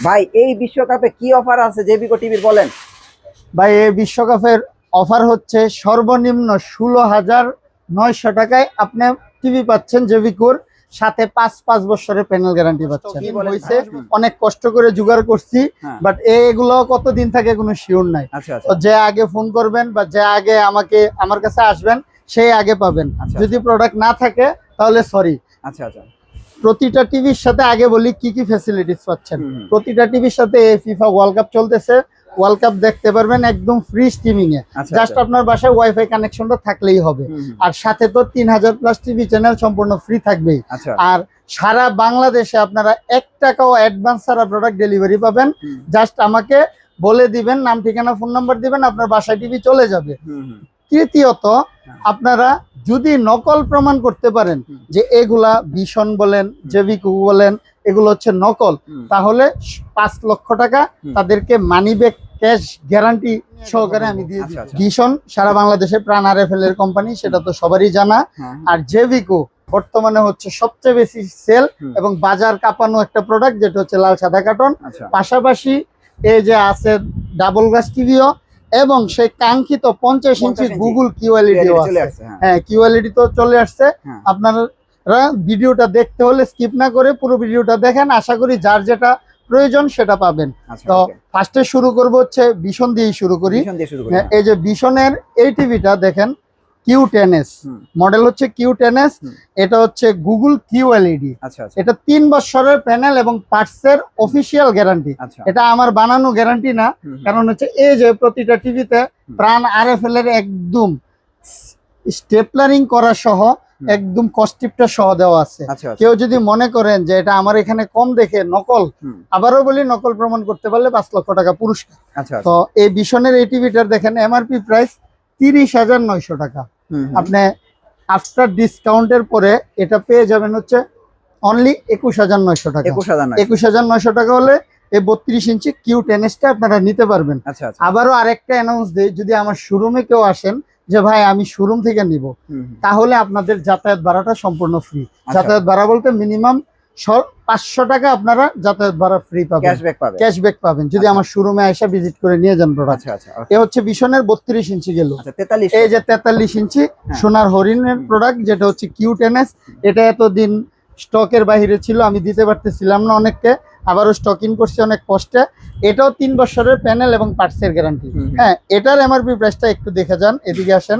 ভাই এই বিশ্বকাপে কি অফার আছে জেভিকো টিভির বলেন। ভাই এই বিশ্বকাপের অফার হচ্ছে সর্বনিম্ন 16,900 টাকায় আপনি টিভি পাচ্ছেন জেভিকোর সাথে 5 বছরের প্যানেল গ্যারান্টি পাচ্ছেন। হইছে অনেক কষ্ট করে জোগাড় করছি, বাট এগুলো কতদিন থাকে কোনো শিওর নাই। তো যে আগে ফোন করবেন বা যে আগে আমার কাছে আসবেন সেই আগে পাবেন। যদি প্রোডাক্ট না থাকে তাহলে সরি। প্রতিটা টিভির সাথে আগে বলি কি কি ফ্যাসিলিটিস পাচ্ছেন। প্রতিটা টিভির সাথে ফিফা ওয়ার্ল্ড কাপ চলতেছে, ওয়ার্ল্ড কাপ দেখতে পারবেন একদম ফ্রি স্ট্রিমিং এ। জাস্ট আপনার বাসায় ওয়াইফাই কানেকশনটা থাকলেই হবে। আর সাথে তো 3000 প্লাস টিভি চ্যানেল সম্পূর্ণ ফ্রি থাকবেই। আর সারা বাংলাদেশে আপনারা 1 টাকাও অ্যাডভান্স ছাড়া প্রোডাক্ট ডেলিভারি পাবেন। জাস্ট আমাকে বলে দিবেন, নাম ঠিকানা ফোন নাম্বার দিবেন, আপনার বাসায় টিভি চলে যাবে। তৃতীয়ত আপনারা যদি নকল প্রমাণ করতে পারেন যে এগুলা ভিশন বলেন জেভিকো বলেন এগুলো হচ্ছে নকল, তাহলে 5 লক্ষ টাকা তাদেরকে মানি ব্যাক ক্যাশ গ্যারান্টি সহকারে আমি দিয়ে দিই। ভিশন সারা বাংলাদেশে প্রাণ আরএফএল এর কোম্পানি, সেটা তো সবারই জানা। আর জেভিকো বর্তমানে হচ্ছে সবচেয়ে বেশি সেল এবং বাজার কাঁপানো একটা প্রোডাক্ট, যেটা হচ্ছে লাল সাদা কার্টন। পাশাপাশি এই যে আছে ডাবল গ্লাস টিভিও এবং সেই কাঙ্ক্ষিত 50 ইঞ্চি গুগল কিউএলইডি আছে। হ্যাঁ, কিউএলইডি তো চলে আসছে। আপনারা ভিডিওটা দেখতে হলে স্কিপ না করে পুরো ভিডিওটা দেখেন, আশা করি যার যেটা প্রয়োজন সেটা পাবেন। তো ফার্স্টে শুরু করব হচ্ছে ভিশন দিয়েই শুরু করি। এই যে ভিশনের এই টিভিটা দেখেন, Q10s মডেল হচ্ছে Q10s। এটা হচ্ছে গুগল কিউএলইডি। এটা 3 বছরের প্যানেল এবং পার্টসের অফিসিয়াল গ্যারান্টি। এটা আমার বানানো গ্যারান্টি না, কারণ হচ্ছে এই যে প্রতিটা টিভিতে প্রাণ আরএফএল এর একদম স্টেপলারিং করা সহ একদম কস্টিপটা সহ দেওয়া আছে। কেউ যদি মনে করেন যে এটা আমার এখানে কম দেখে নকল, আবারও বলি নকল প্রমাণ করতে পারলে 5 লক্ষ টাকা পুরস্কার। তো এই ভিশনের এই টিভিটার দেখেন এমআরপি প্রাইস 30,900 টাকা। আপনি আফটার ডিসকাউন্টের পরে এটা পেয়ে যাবেন হচ্ছে অনলি 21,900 টাকা। 21,900 টাকা হলে এই 32 ইঞ্চি Q10s আপনারা নিতে পারবেন। আবারও আরেকটা অ্যানাউন্স দেই, যদি আমার শোরুমে কেউ আসেন যে ভাই আমি শোরুম থেকে নিব, তাহলে আপনাদের যাতায়াত ভাড়াটা সম্পূর্ণ ফ্রি। যাতায়াত ভাড়া বলতে মিনিমাম 500 টাকা আপনারা যাতায়াত ভাড়া ফ্রি পাবেন, ক্যাশব্যাক পাবেন যদি আমার শোরুমে এসে ভিজিট করে নিয়ে যান প্রোডাক্ট। এ হচ্ছে ভিশনের 32 ইঞ্চি গেল। এই যে 43 ইঞ্চি সোনার হরিণের প্রোডাক্ট, যেটা হচ্ছে Q10s। এটা এতদিন স্টকের বাইরে ছিল, আমি দিতে পারতেছিলাম না অনেককে, আবারও স্টক ইন করছি অনেক কষ্টে। এটাও 3 বছরের প্যানেল এবং পার্টসের গ্যারান্টি। হ্যাঁ, এটার এমআরপি প্রাইসটা একটু দেখে যান, এদিকে আসেন।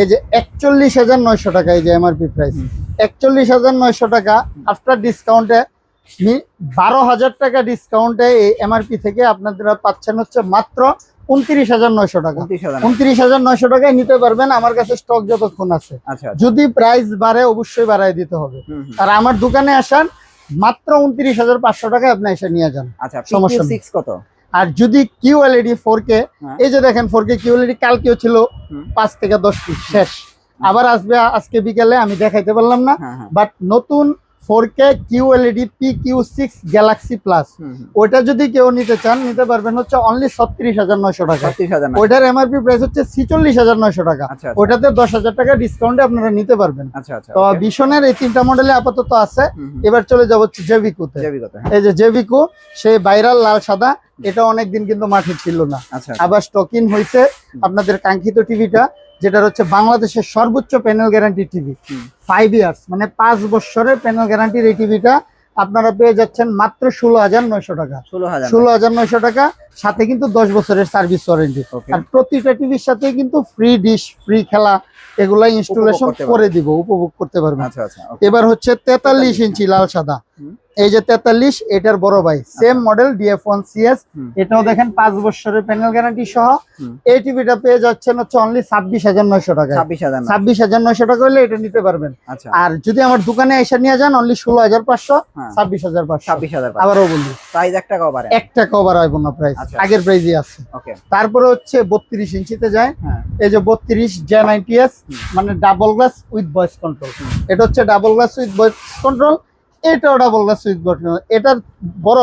এই যে 41,900 টাকা, এই যে এমআরপি প্রাইস 41,900 টাকা। আফটার ডিসকাউন্টে 12,000 টাকা ডিসকাউন্টে এই এমআরপি থেকে আপনারা পাচ্ছেন হচ্ছে মাত্র 29,900 টাকা। 29,900 টাকায় নিতে পারবেন আমার কাছে স্টক যতক্ষণ আছে। যদি প্রাইস বাড়ে অবশ্যই বাড়ায় দিতে হবে। আর আমার দোকানে আসান মাত্র 29,500 টাকায় আপনি এসে নিয়ে যান, সমস্যা নেই। কত? আর যদি কিউএলইডি 4K, এই যে দেখেন 4K কিউএলইডি কালকেও ছিল 5 থেকে 10 পিস শেষ, আবার আসবে আজকে বিকেলে, আমি দেখাইতে পারলাম না। বাট নতুন 4K QLED PQ6 Galaxy plus, ওইটা যদি কেউ নিতে চান নিতে পারবেন হচ্ছে অনলি 36,900 টাকা। ওইটার এমআরপি প্রাইস হচ্ছে 46,900 টাকা। ওইটাতে 10,000 টাকা ডিসকাউন্টে আপনারা নিতে পারবেন। তো ভিশনের এই 3টা মডেলে আপাতত আছে। এবার চলে যাব হচ্ছে জেভিকোতে। এই যে জেভিকো সেই ভাইরাল লাল সাদা, এটা অনেকদিন কিন্তু মাঠে ছিল না, আবার স্টক ইন হয়েছে আপনাদের কাঙ্ক্ষিত টিভিটা, যেটা হচ্ছে বাংলাদেশের সর্বোচ্চ প্যানেল গ্যারান্টি টিভি 5 ইয়ার্স, মানে 5 বছরের প্যানেল গ্যারান্টির এই টিভিটা আপনারা পেয়ে যাচ্ছেন মাত্র 16,900 টাকা। 16,900 টাকা, সাথে কিন্তু 10 বছরের সার্ভিস ওয়ারেন্টি। আর প্রতিটা টিভির সাথে কিন্তু ফ্রি ডিশ, ফ্রি খেলা, এগুলা ইনস্টলেশন করে দিব, উপভোগ করতে পারবেন। এবার হচ্ছে 43 ইঞ্চি লাল সাদা, এই যে 43, এটার বড় ভাই সেম মডেল DF1CS। এটাও দেখেন 5 বছরের প্যানেল গ্যারান্টি সহ। এই টিভিটা পেয়ে যাচ্ছেন হচ্ছে অনলি 26,900 টাকা। 26,900 টাকা হলে এটা নিতে পারবেন। আর যদি আমার দোকানে এসে নিয়ে যান অনলি 16,500, 26,500। আবারও বলি প্রাইস 1 টাকাও বাড়ে, 1 টাকাও বাড়াইবো না, প্রাইস আগের প্রাইসই আছে। তারপরে হচ্ছে 32 ইঞ্চিতে যায়, এই যে 32 J90s, মানে double glass with voice control. এটা হচ্ছে double glass with voice control, এটাও ডাবল গ্লাস সুইচ বাটন। এটার বড়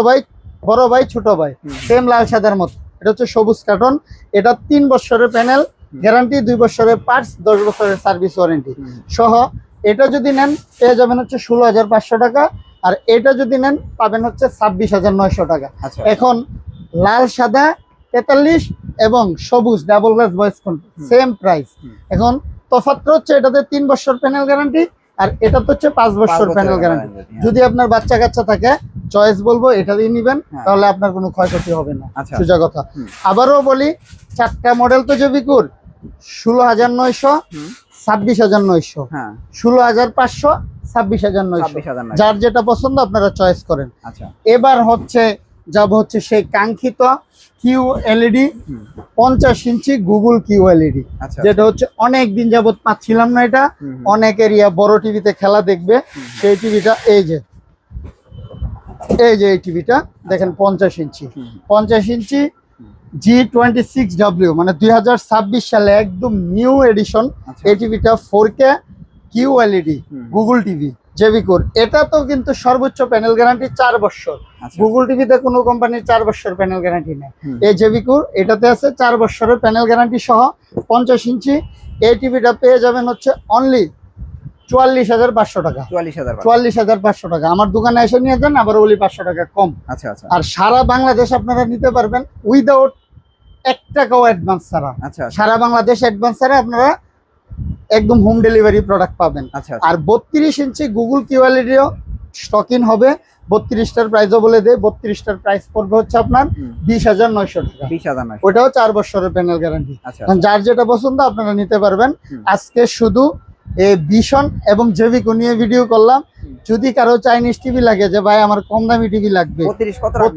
ভাই ছোট ভাই সেম লাল সাদার মতো। এটা হচ্ছে সবুজ কার্টন। এটা 3 বছরের প্যানেল গ্যারান্টি, 2 বছরের পার্টস, 10 বছরের সার্ভিস ওয়ারেন্টি সহ। এটা যদি নেন পেয়ে যাবেন হচ্ছে 16,500 টাকা। আর এটা যদি নেন পাবেন হচ্ছে 26,900 টাকা। আচ্ছা এখন লাল সাদা 43 এবং সবুজ double glass voice control same price. এখন তফাৎ হচ্ছে এটাতে 3 বছর প্যানেল গ্যারান্টি আর এটা তো হচ্ছে 5 বছর প্যানেল গ্যারান্টি। যদি আপনার বাচ্চা কাচ্চা থাকে চয়েস বলবো এটা দিয়ে নিবেন, তাহলে আপনার কোনো ক্ষয়ক্ষতি হবে না। সোজা কথা। আবারও বলি 4টা মডেল তো জেবিকোর 16,900, 26,900, 16,500, 26,900, যার যেটা পছন্দ আপনারা চয়েস করেন। এবার হচ্ছে যাব হচ্ছে সেই কাঙ্ক্ষিত কিউ এলইডি 50 ইঞ্চি গুগল কিউ এলইডি, যেটা হচ্ছে অনেক দিন যাবত পাচ্ছিলাম না। এটা অনেক এরিয়া বড় টিভিতে খেলা দেখবে, সেই টিভিটা এই যে এই টিভিটা দেখেন 50 ইঞ্চি, 50 ইঞ্চি G26W, মানে 2026 সালে একদম নিউ এডিশন। এই টিভিটা 4K Q LED Google TV জেবিকোর। এটা তো কিন্তু সর্বোচ্চ প্যানেল গ্যারান্টি 4 বছর। গুগল টিভিতে কোনো কোম্পানির 4 বছর প্যানেল গ্যারান্টি নেই। এই জেবিকোর এটাতে আছে 4 বছরের প্যানেল গ্যারান্টি সহ 50 ইঞ্চি। এই টিভিটা পেয়ে যাবেন হচ্ছে অনলি 44,500 টাকা। 44,500 টাকা। আমার দোকানে এসে নিয়ে যান, আবার বলি 500 টাকা কম। আর সারা বাংলাদেশ আপনারা নিতে পারবেন উইদাউট 1 টাকাও অ্যাডভান্স ছাড়া। সারা বাংলাদেশ অ্যাডভান্স ছাড়া আপনারা একদম হোম ডেলিভারি প্রোডাক্ট পাবেন। আর 32 ইঞ্চি গুগল কিউএলইডিও স্টকিং হবে। 32টার প্রাইসও বলে দেয়, 32টার প্রাইস পড়বে হচ্ছে আপনার 20,900 টাকা। ওটাও 4 বছরের প্যানেল গ্যারান্টি। যার যেটা পছন্দ আপনারা নিতে পারবেন। আজকে শুধু এই ভিশন এবং জেবিকো নিয়ে ভিডিও করলাম। যদি কারো চাইনিজ টিভি লাগে যে ভাই আমার কম দামি টিভি লাগবে,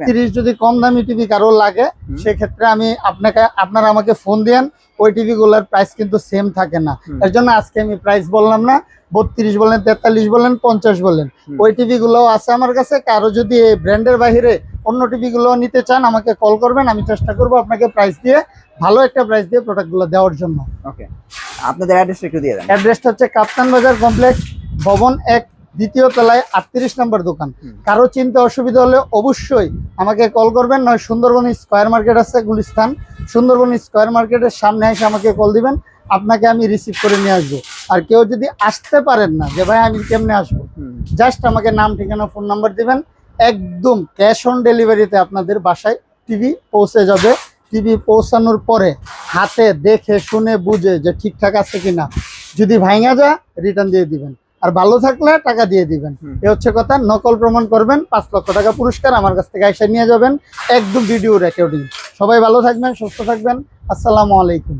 32 যদি কম দামি টিভি কারো লাগে, সেক্ষেত্রে আমি আপনারা আমাকে ফোন দেন। ওই টিভি গুলার প্রাইস কিন্তু সেম থাকে না, এর জন্য আজকে আমি প্রাইস বললাম না। 32 বলেন, 43 বলেন, 50 বলেন, ওই টিভি গুলো আছে আমার কাছে। কারো যদি এই ব্র্যান্ডের বাইরে অন্য টিভি গুলো নিতে চান আমাকে কল করবেন, আমি চেষ্টা করব আপনাকে প্রাইস দিয়ে ভালো একটা প্রাইস দিয়ে প্রোডাক্ট গুলো দেওয়ার জন্য। আপনাদের অ্যাড্রেসটা একটু দিয়ে দেন। অ্যাড্রেসটা হচ্ছে কাপ্তান বাজার কমপ্লেক্স, ভবন 1, 2য় তলায় 38 নম্বর দোকান। কারো চিন্তা অসুবিধা হলে অবশ্যই আমাকে কল করবেন, নয় সুন্দরবন স্কয়ার মার্কেট আছে গুলিস্তান, সুন্দরবন স্কয়ার মার্কেটের সামনে এসে আমাকে কল দিবেন, আপনাকে আমি রিসিভ করে নিয়ে আসবো। আর কেউ যদি আসতে পারেন না যে ভাই আমি কেমনে আসবো, জাস্ট আমাকে নাম ঠিকানা ফোন নাম্বার দিবেন, একদম ক্যাশ অন ডেলিভারিতে আপনাদের বাসায় টিভি পৌঁছে যাবে। টিভি পৌঁছানোর পরে হাতে দেখে শুনে বুঝে যে ঠিকঠাক আছে কিনা, যদি ভাঙা যায় রিটার্ন দিয়ে দিবেন, আর ভালো থাকলে টাকা দিয়ে দিবেন। এ হচ্ছে কথা। নকল প্রমাণ করবেন, 5 লক্ষ টাকা পুরস্কার আমার কাছ থেকে এসে নিয়ে যাবেন, একদম ভিডিও রেকর্ডিং। সবাই ভালো থাকবেন, সুস্থ থাকবেন। আসসালামু আলাইকুম।